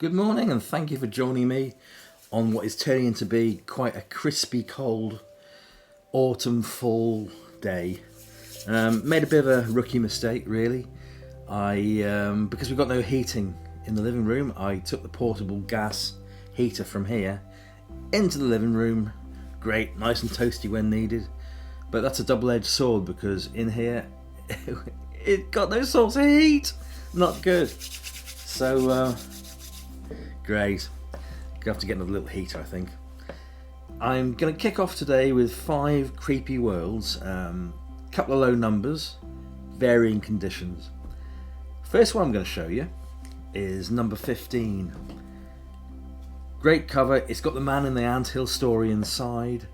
Good morning, and thank you for joining me on what is turning into be quite a crispy, cold autumn fall day. Made a bit of a rookie mistake, really. Because we've got no heating in the living room, I took the portable gas heater from here into the living room. Great, nice and toasty when needed. But that's a double-edged sword because in here it got no source of heat. Not good. So great. Gonna have to get another little heater, I think. I'm gonna kick off today with 5 creepy worlds, couple of low numbers, varying conditions. First one I'm going to show you is number 15. Great cover. It's got the man in the anthill story inside.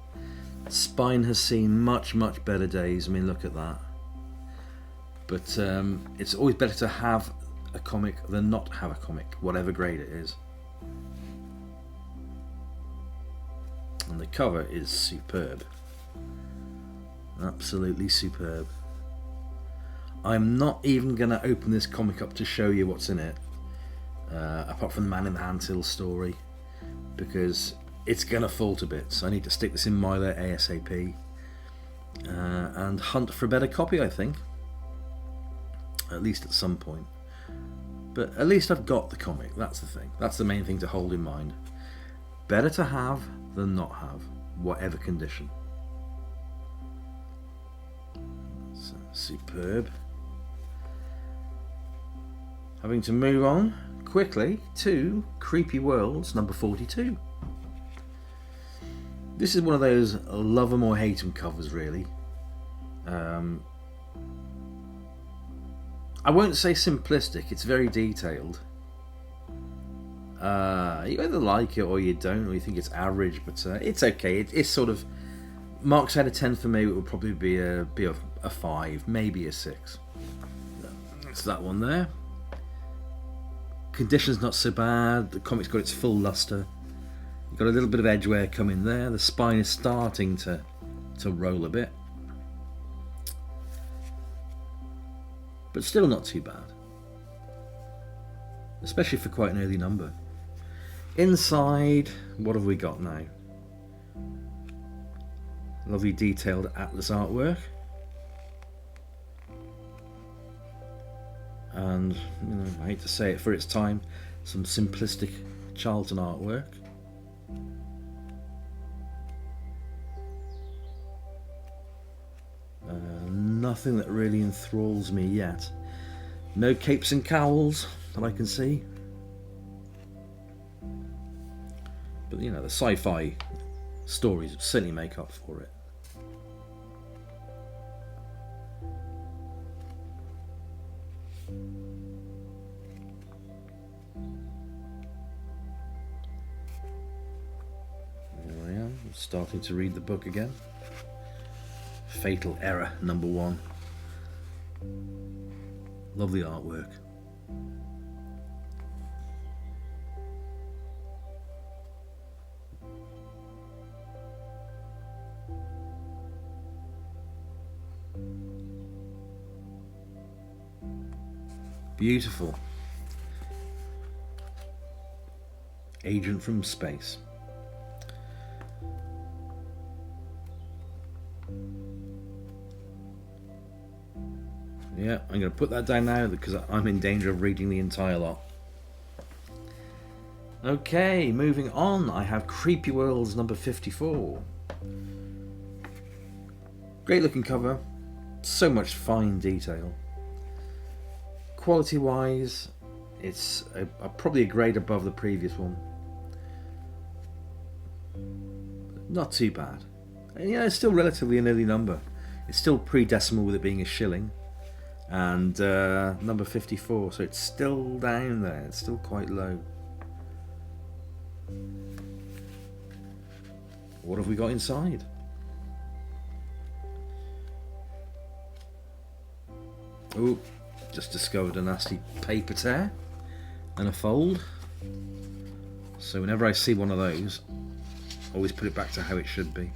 Spine has seen much better days. I mean, look at that. But it's always better to have a comic than not have a comic, whatever grade it is. And the cover is superb. Absolutely superb. I'm not even going to open this comic up to show you what's in it, apart from the man in the anthill story, because it's going to fall to bits. I need to stick this in Mylar ASAP and hunt for a better copy, I think. At least at some point. But at least I've got the comic, that's the thing. That's the main thing to hold in mind. Better to have than not have, whatever condition. So, superb. Having to move on quickly to Creepy Worlds number 42. This is one of those love 'em or hate 'em covers, really. I won't say simplistic, it's very detailed. You either like it or you don't, or you think it's average, but it's okay. It's sort of marks out of 10 for me. It would probably be a 5, maybe a 6. It's that one there. Condition's not so bad. The comic's got its full luster. You've got a little bit of edge wear coming there. The spine is starting to roll a bit, but still not too bad, especially for quite an early number. Inside, what have we got now? Lovely detailed Atlas artwork. And, I hate to say it for its time, some simplistic Charlton artwork. Nothing that really enthralls me yet. No capes and cowls that I can see. But the sci-fi stories certainly make up for it. There I am, starting to read the book again. Fatal Error number 1. Lovely artwork. Beautiful. Agent from Space. Yeah, I'm going to put that down now because I'm in danger of reading the entire lot. Okay, moving on. I have Creepy Worlds number 54. Great looking cover. So much fine detail. Quality wise, it's probably a grade above the previous one. Not too bad. And it's still relatively an early number. It's still pre-decimal with it being a shilling. And number 54, so it's still down there. It's still quite low. What have we got inside? Oh, just discovered a nasty paper tear and a fold. So whenever I see one of those, always put it back to how it should be,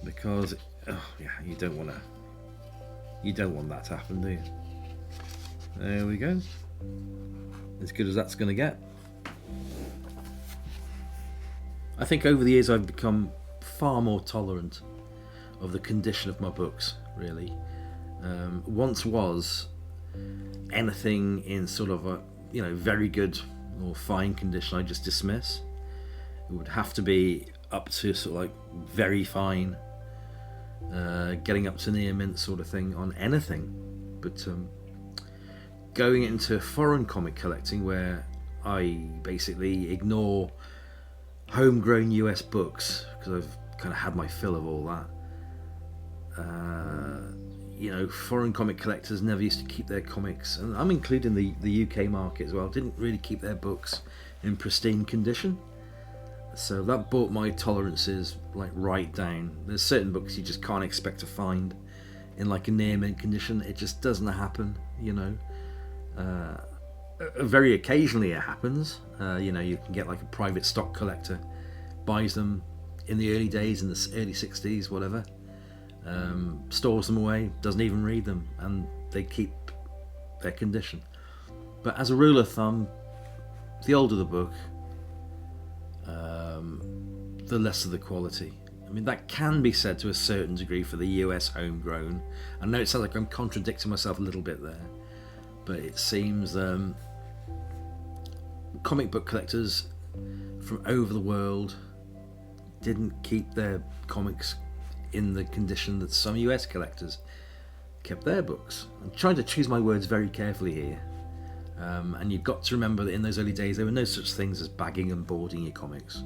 because you don't want that to happen, do you? There we go. as good as that's going to get. I think over the years I've become far more tolerant of the condition of my books, really. Once was anything in sort of a, very good or fine condition I just dismiss. It would have to be up to sort of like very fine, getting up to near mint sort of thing on anything. But going into foreign comic collecting, where I basically ignore homegrown US books because I've kind of had my fill of all that. Foreign comic collectors never used to keep their comics, and I'm including the UK market as well, didn't really keep their books in pristine condition. So that brought my tolerances like right down. There's certain books you just can't expect to find in like a near mint condition. It just doesn't happen, very occasionally it happens. You can get like a private stock collector buys them in the early days, in the early 60s, whatever, stores them away, doesn't even read them, and they keep their condition. But as a rule of thumb, the older the book, the lesser the quality. I mean, that can be said to a certain degree for the US homegrown. I know it sounds like I'm contradicting myself a little bit there, but it seems comic book collectors from over the world didn't keep their comics in the condition that some US collectors kept their books. I'm trying to choose my words very carefully here, and you've got to remember that in those early days there were no such things as bagging and boarding your comics.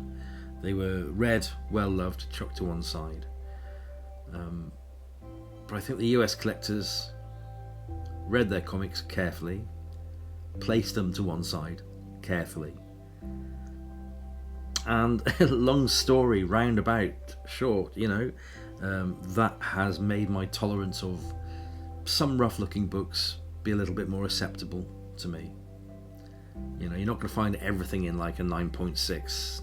They were read, well loved, chucked to one side. But I think the US collectors read their comics carefully, placed them to one side carefully, and long story roundabout short, that has made my tolerance of some rough looking books be a little bit more acceptable to me. You're not going to find everything in like a 9.6,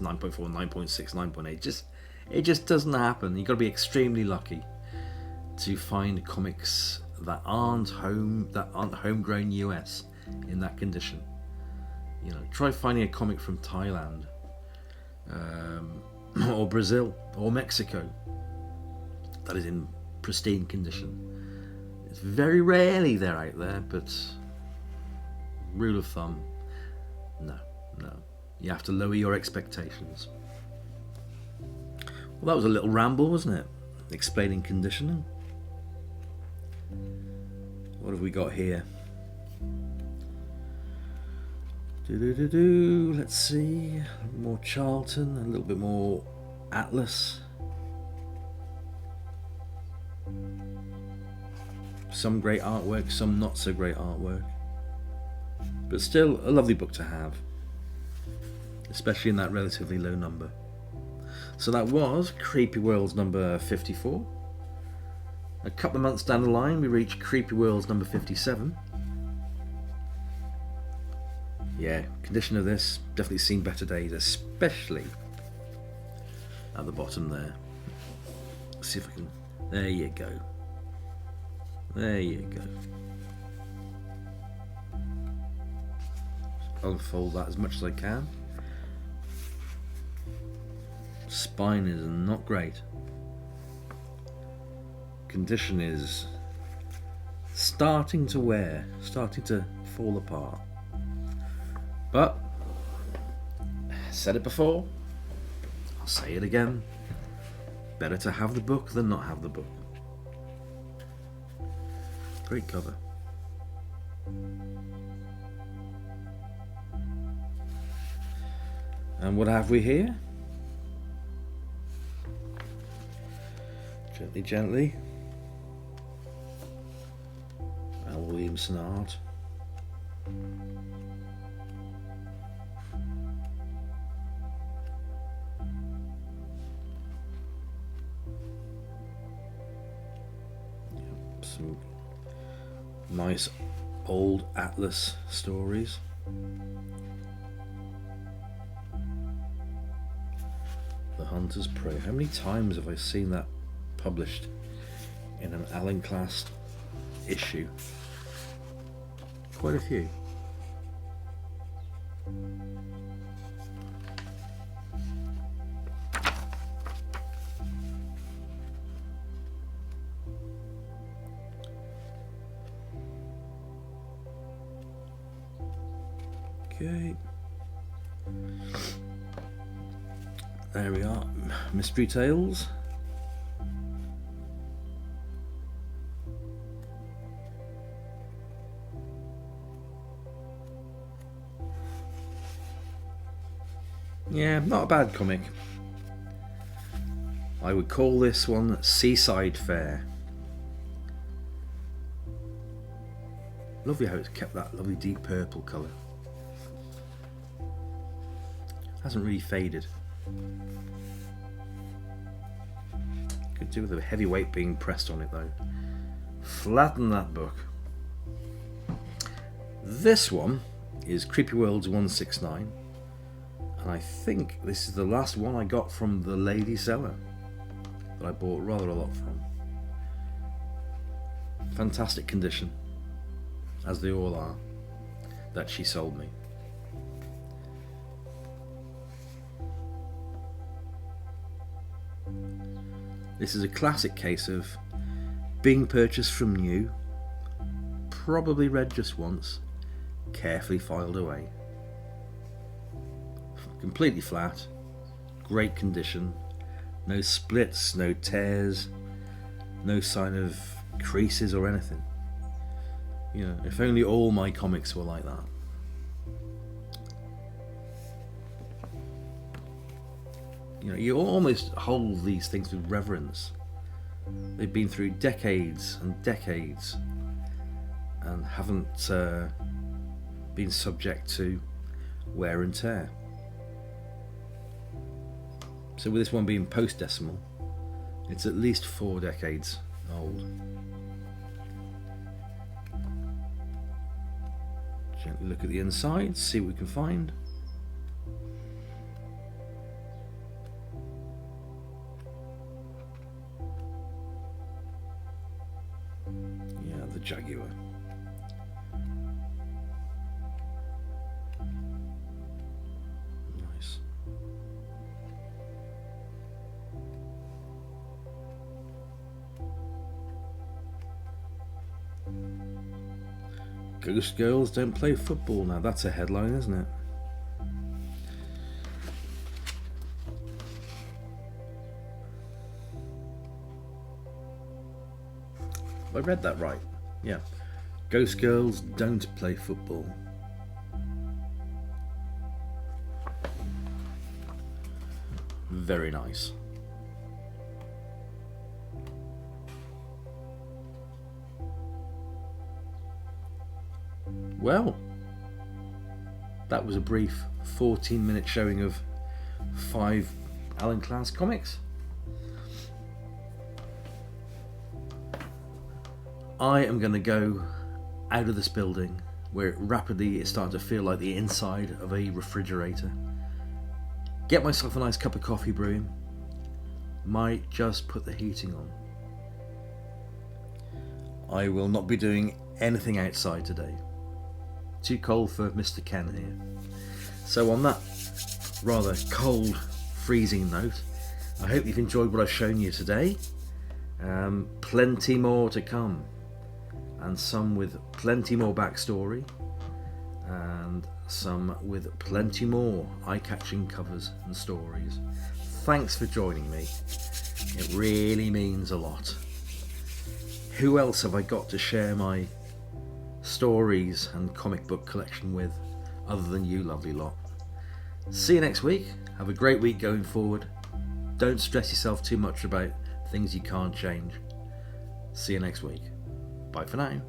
9.4, 9.6, 9.8. It just doesn't happen. You've got to be extremely lucky to find comics that aren't homegrown US in that condition. Try finding a comic from Thailand, or Brazil, or Mexico that is in pristine condition. It's very rarely they're out there, but rule of thumb, no. You have to lower your expectations. Well, that was a little ramble, wasn't it? Explaining conditioning. What have we got here? Let's see. More Charlton, a little bit more Atlas. Some great artwork, some not so great artwork. But still a lovely book to have, especially in that relatively low number. So that was Creepy Worlds number 54. A couple of months down the line we reached Creepy Worlds number 57. Yeah, condition of this definitely seen better days, especially at the bottom there. Let's see if I can. There you go. There you go. Unfold that as much as I can. Spine is not great. Condition is starting to wear, starting to fall apart. But, I said it before, I'll say it again, better to have the book than not have the book. Great cover. And what have we here? Gently, gently. Al Williamson art. Some nice old Atlas stories. The Hunter's Prey. How many times have I seen that published in an Allen class issue? Quite a few. Okay. There we are. Mystery Tales. Yeah, not a bad comic. I would call this one Seaside Fair. Lovely how it's kept that lovely deep purple colour. Hasn't really faded. Could do with a heavy weight being pressed on it though. Flatten that book. This one is Creepy Worlds 169. And I think this is the last one I got from the lady seller that I bought rather a lot from. Fantastic condition, as they all are, that she sold me. This is a classic case of being purchased from new, probably read just once, carefully filed away. Completely flat, great condition, no splits, no tears, no sign of creases or anything. You know, if only all my comics were like that. You know, you almost hold these things with reverence. They've been through decades and decades and haven't been subject to wear and tear. So with this one being post-decimal, it's at least 4 decades old. Gently look at the inside, see what we can find. Yeah, the Jaguar. Nice. Ghost girls don't play football. Now that's a headline, isn't it? I read that right. Yeah. Ghost girls don't play football. Very nice. Well, that was a brief 14-minute showing of 5 Alan Class comics. I am going to go out of this building where it rapidly is starting to feel like the inside of a refrigerator. Get myself a nice cup of coffee brewing. Might just put the heating on. I will not be doing anything outside today. Too cold for Mr. Ken here. So on that rather cold, freezing note, I hope you've enjoyed what I've shown you today. Plenty more to come, and some with plenty more backstory, and some with plenty more eye-catching covers and stories. Thanks for joining me. It really means a lot. Who else have I got to share my stories and comic book collection with other than you lovely lot? See you next week. Have a great week going forward. Don't stress yourself too much about things you can't change. See you next week. Bye for now.